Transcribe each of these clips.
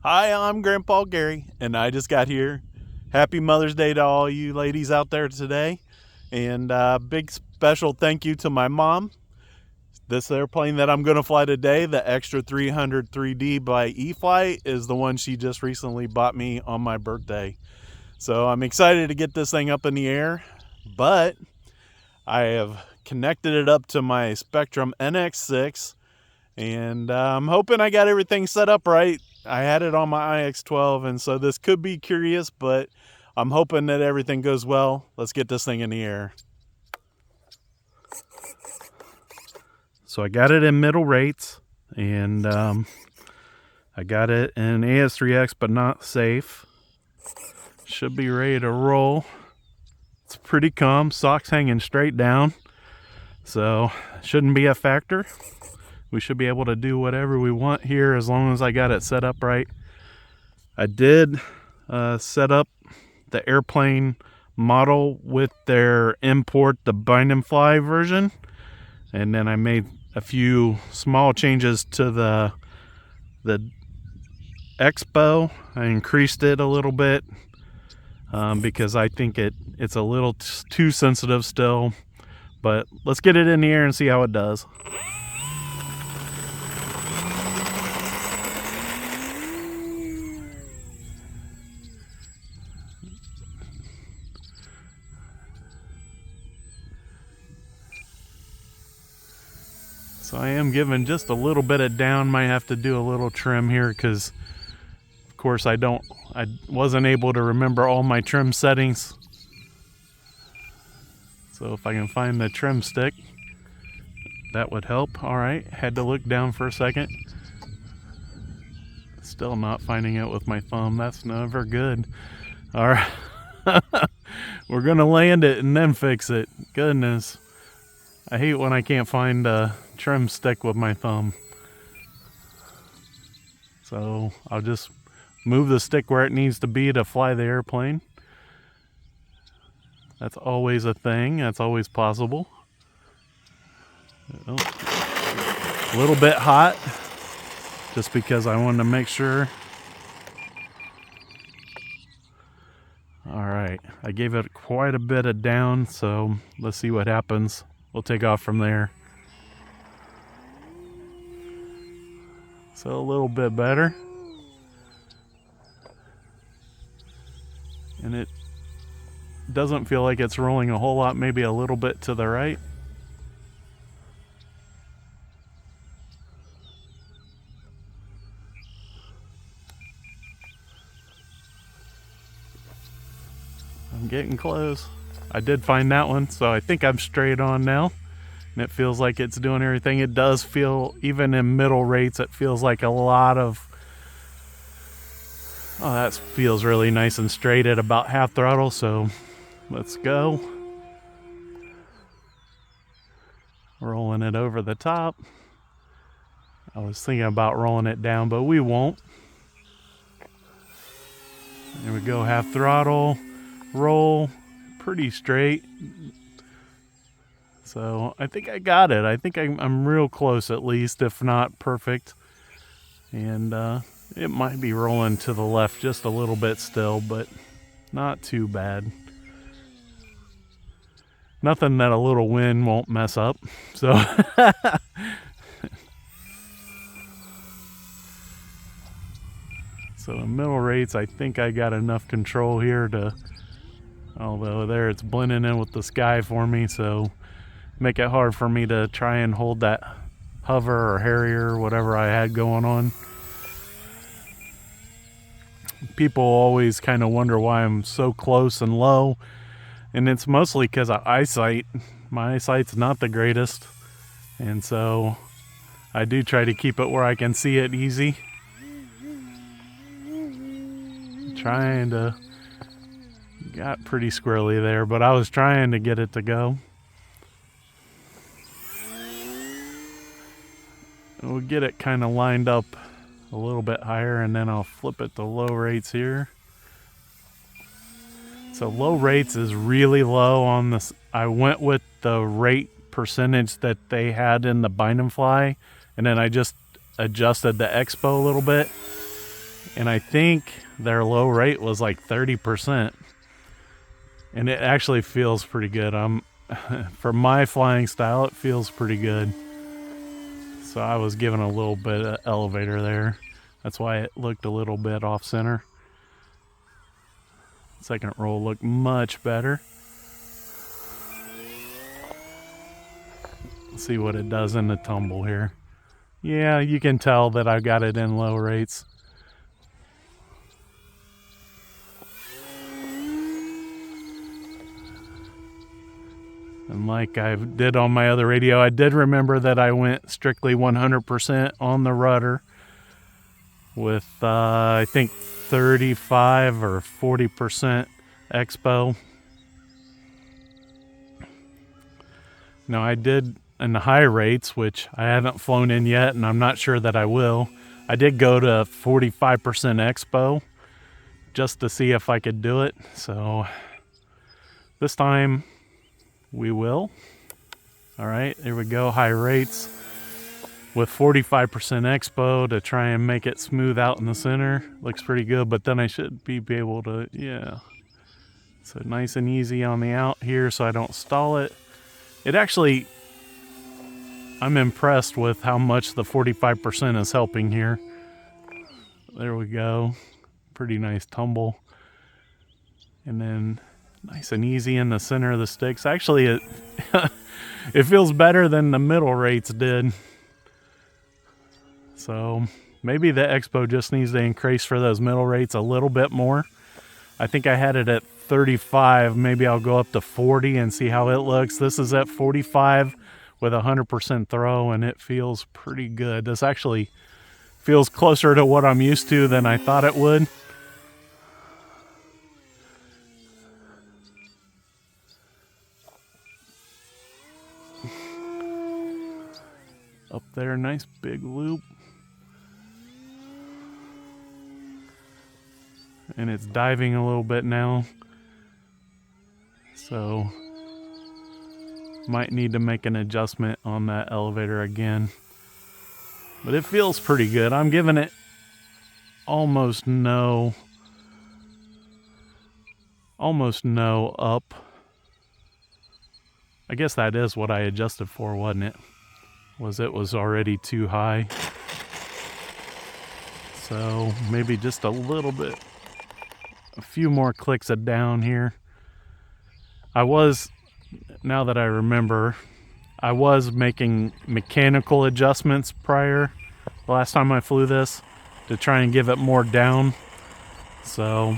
Hi, I'm Grandpa Gary, and I just got here. Happy Mother's Day to all you ladies out there today. And big special thank you to my mom. This airplane that I'm going to fly today, the Extra 300 3D by E-flite, is the one she just recently bought me on my birthday. So I'm excited to get this thing up in the air, but I have connected it up to my Spectrum NX6, and I'm hoping I got everything set up right. I had it on my IX-12, and so this could be curious, but I'm hoping that everything goes well. Let's get this thing in the air. So I got it in middle rates, and I got it in AS3X, but not safe. Should be ready to roll. It's pretty calm, socks hanging straight down, so shouldn't be a factor. We should be able to do whatever we want here as long as I got it set up right. I did set up the airplane model with their import, the bind and fly version, and then I made a few small changes to the expo. I increased it a little bit because I think it's a little too sensitive still, but let's get it in the air and see how it does. So I am giving just a little bit of down. Might have to do a little trim here because, of course, I wasn't able to remember all my trim settings. So if I can find the trim stick, that would help. All right, had to look down for a second. Still not finding it with my thumb. That's never good. All right, we're gonna land it and then fix it. Goodness, I hate when I can't find a trim stick with my thumb. So I'll just move the stick where it needs to be to fly the airplane. That's always a thing. That's always possible. Oh, a little bit hot, just because I wanted to make sure. All right, I gave it quite a bit of down, so let's see what happens. We'll take off from there. So a little bit better. And it doesn't feel like it's rolling a whole lot, maybe a little bit to the right. I'm getting close. I did find that one, so I think I'm straight on now. And it feels like it's doing everything. It does feel, even in middle rates, it feels like a lot of... Oh, that feels really nice and straight at about half throttle, so let's go. Rolling it over the top. I was thinking about rolling it down, but we won't. There we go, half throttle, roll, pretty straight. So I think I got it. I think I'm real close, at least, if not perfect. And it might be rolling to the left just a little bit still, but not too bad. Nothing that a little wind won't mess up. So so in middle rates, I think I got enough control here to, although there it's blending in with the sky for me, so make it hard for me to try and hold that hover or Harrier or whatever I had going on. People always kind of wonder why I'm so close and low, and it's mostly because of eyesight. My eyesight's not the greatest, and so I do try to keep it where I can see it easy. Trying to... Got pretty squirrely there, but I was trying to get it to go. We'll get it kind of lined up a little bit higher, and then I'll flip it to low rates here. So low rates is really low on this. I went with the rate percentage that they had in the bind and fly, and then I just adjusted the expo a little bit. and I think their low rate was like 30%. And it actually feels pretty good. For my flying style, it feels pretty good. So I was given a little bit of elevator there. That's why it looked a little bit off center. Second roll looked much better. Let's see what it does in the tumble here. Yeah, you can tell that I got it in low rates. And like I did on my other radio, I did remember that I went strictly 100% on the rudder with, I think, 35 or 40% expo. Now, I did in the high rates, which I haven't flown in yet, and I'm not sure that I will. I did go to 45% expo just to see if I could do it. So this time we will. All right, here we go. High rates with 45% expo to try and make it smooth out in the center. Looks pretty good, but then I should be able to, yeah. So nice and easy on the out here so I don't stall it. It actually, I'm impressed with how much the 45% is helping here. There we go. Pretty nice tumble. And then nice and easy in the center of the sticks. Actually, it feels better than the middle rates did. So maybe the expo just needs to increase for those middle rates a little bit more. I think I had it at 35. Maybe I'll go up to 40 and see how it looks. This is at 45 with 100% throw, and it feels pretty good. This actually feels closer to what I'm used to than I thought it would. Up there, nice big loop. And it's diving a little bit now. So might need to make an adjustment on that elevator again. But it feels pretty good. I'm giving it almost no up. I guess that is what I adjusted for, wasn't it? It was already too high. So maybe just a little bit, a few more clicks of down here. Now that I remember, I was making mechanical adjustments prior, the last time I flew this, to try and give it more down. So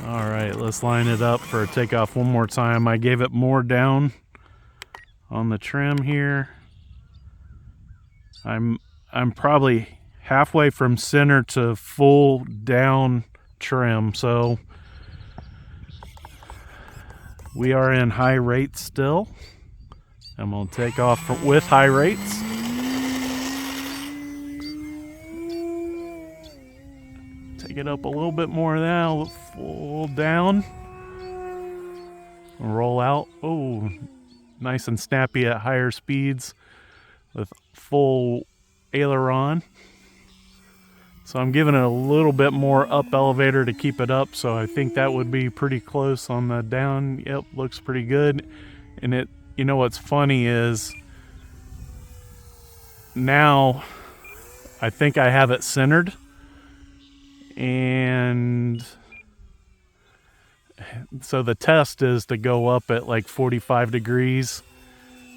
all right, let's line it up for a takeoff one more time. I gave it more down on the trim here. I'm probably halfway from center to full down trim, so we are in high rates still. I'm gonna take off with high rates. Take it up a little bit more now, full down. Roll out. Oh, nice and snappy at higher speeds with full aileron. So I'm giving it a little bit more up elevator to keep it up, so I think that would be pretty close on the down. Yep, looks pretty good. And it, you know what's funny is now I think I have it centered, and so the test is to go up at like 45 degrees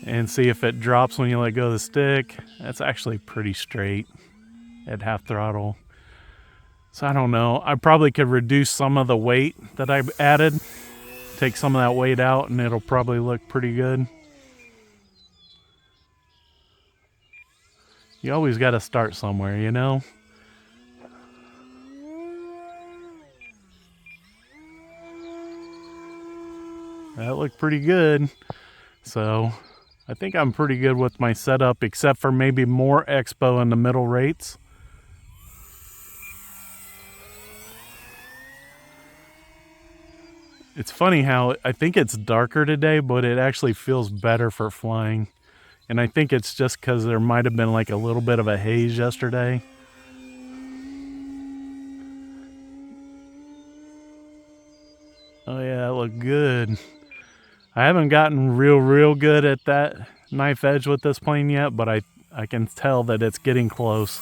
and see if it drops when you let go of the stick. That's actually pretty straight at half throttle. So I don't know. I probably could reduce some of the weight that I've added. Take some of that weight out and it'll probably look pretty good. You always got to start somewhere, you know? That looked pretty good. So I think I'm pretty good with my setup, except for maybe more expo in the middle rates. It's funny how I think it's darker today, but it actually feels better for flying And I think it's just because there might have been like a little bit of a haze yesterday. Oh yeah, it looked good. I haven't gotten real good at that knife edge with this plane yet, but I can tell that it's getting close.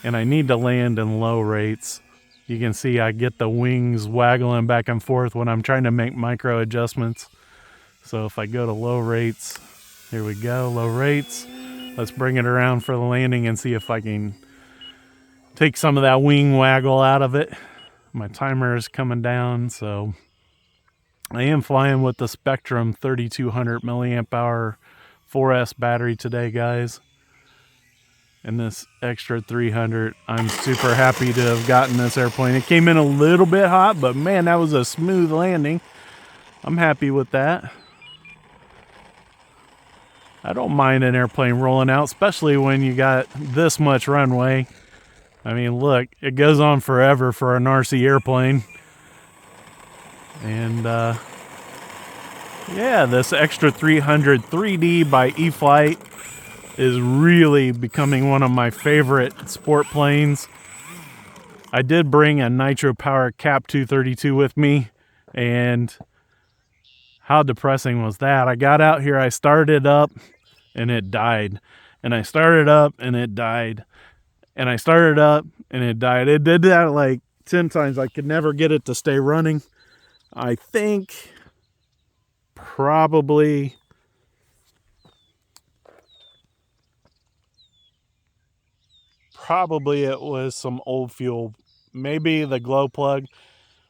And I need to land in low rates. You can see I get the wings waggling back and forth when I'm trying to make micro adjustments. So if I go to low rates, here we go, low rates. Let's bring it around for the landing and see if I can take some of that wing waggle out of it. My timer is coming down, so I am flying with the Spectrum 3200 milliamp hour 4S battery today, guys. And this extra 300, I'm super happy to have gotten this airplane. It came in a little bit hot, but man, that was a smooth landing. I'm happy with that. I don't mind an airplane rolling out, especially when you got this much runway. I mean, look, it goes on forever for an RC airplane. And yeah, this extra 300 3D by E-flite is really becoming one of my favorite sport planes. I did bring a Nitro Power Cap 232 with me, and how depressing was that? I got out here, I started up, and it died. And I started up, and it died. And I started up, and it died. It did that like 10 times. I could never get it to stay running. I think probably it was some old fuel, maybe the glow plug,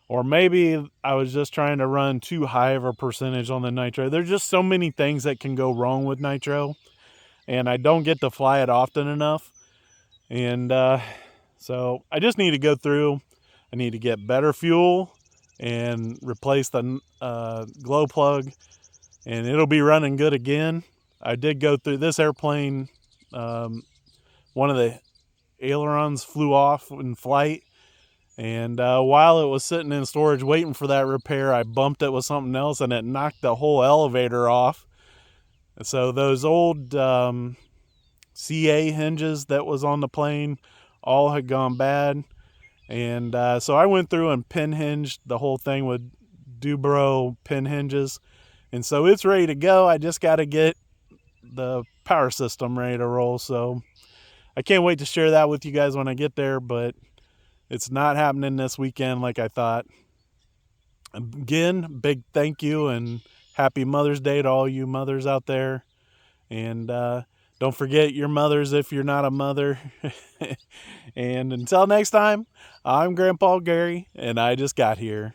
or maybe I was just trying to run too high of a percentage on the nitro. There's just so many things that can go wrong with nitro, and I don't get to fly it often enough. And so I just need to go through. I need to get better fuel and replace the glow plug, and it'll be running good again. I did go through this airplane. One of the ailerons flew off in flight, and while it was sitting in storage waiting for that repair, I bumped it with something else, and it knocked the whole elevator off. So those old CA hinges that was on the plane all had gone bad, and so I went through and pin hinged the whole thing with Dubro pin hinges, and so it's ready to go. I just got to get the power system ready to roll, so I can't wait to share that with you guys when I get there, but it's not happening this weekend like I thought. Again, big thank you and happy Mother's Day to all you mothers out there. And don't forget your mothers if you're not a mother. And until next time, I'm Grandpa Gary, and I just got here.